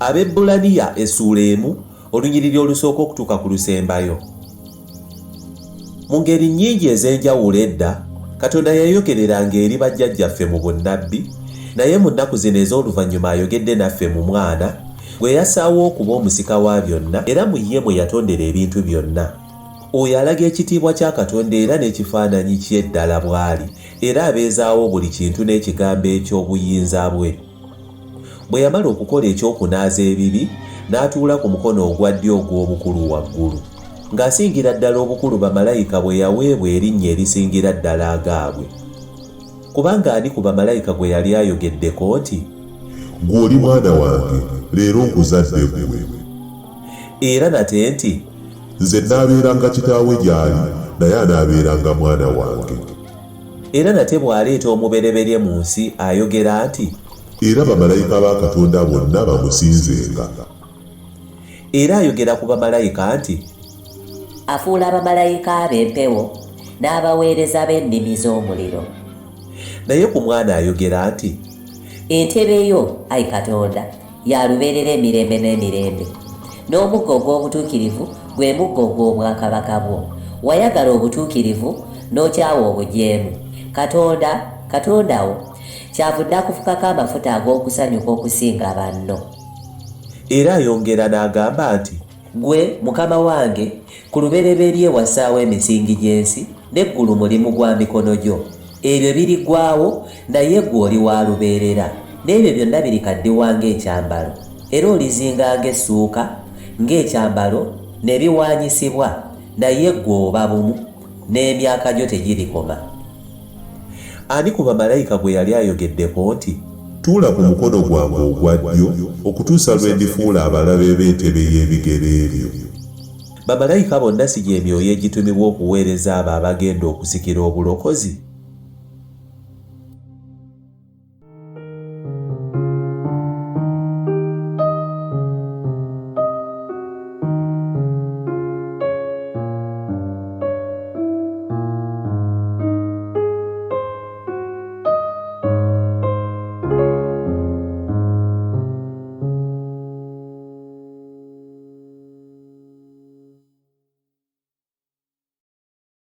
Ab'Ebbulaniya essuula 1 olunyiriri olusooka okutuuka ku lusembayo. Mu ngeri nnyingi ez'enjawulo edda Katonda yayogereranga eri bajjajjaffe mu bunnabbi, naye mu nnaku zino ez'oluvannyuma ayogedde naffe mu Mwana gwe yassaawo okuba omusika wa byonna era mu ye mwe yatondera ebintu byonna. Oyo alaga ekitiibwa kya Katonda era n'ekifaananyi kye ddala bw'ali era abeezaawo buli kintu n'ekigambo eky'obuyinza bwe. Bwe yamala okukola ekyokunaaza ebibi n'atuula ku mukono ogwa ddyo ogw'obukulu waggulu, ng'asingira ddala obukulu bamalayika bwe yaweebwa erinnya erisingira ddala agaabwe. Kubanga ani ku bamalayika gwe yali ayogeddeko nti, "Ggwe oli mwana wange, leero nkuzadde ggwe." Era nate nti, "Nze nnaabeeranga kitaawe gy'ali, naye anaabeeranga mwana wange." Era nate bw'aleeta omubereberye mu nsi ayogera nti, "Era bamalayika ba Katonda bonna bamusinzenga." Era ayogera ku bamalayika nti, "Afuula abamalayika ab'empewo n'abaweereza b'ennimi z'omuliro." Naye ku Mwana ayogera nti, "Entebe yo, Ayi Katonda, ya lubeerera emirembe n'emirembe. N'omuggo ogw'obutuukirivu gwe muggo ogw'obwakabaka bwo. Wayagala obutuukirivu n'okyawa obujeemu. Katonda wo kyavudde akufukako amafuta ag'okusanyuka okusinga banno." Era ayongera n'agamba nti, "Ggwe Mukama wange, ku lubereberye wassaawo emisingi gy'ensi, n'eggulu mulimu gwa mikono gyo. Ebyo biriggwaawo, naye ggwe oli wa lubeerera, n'ebyo byonna birikaddiwa ng'ekyambalo, era olizinga ng'essuuka, ng'ekyambalo ne biwaanyisibwa, naye ggwe oba bumu, n'emyaka gyo tegirikoma." Ani ku bamalayika gwe yali ayogeddeko nti, "Tuula ku mukono gwange ogwa ddyo okutuusa lwe ndifuula abalabe b'entebe y'ebigere ebyo." Bamalayika bonna si gy'emyoyo egitumibwa okuweereza abo abagenda okusikira obulokozi?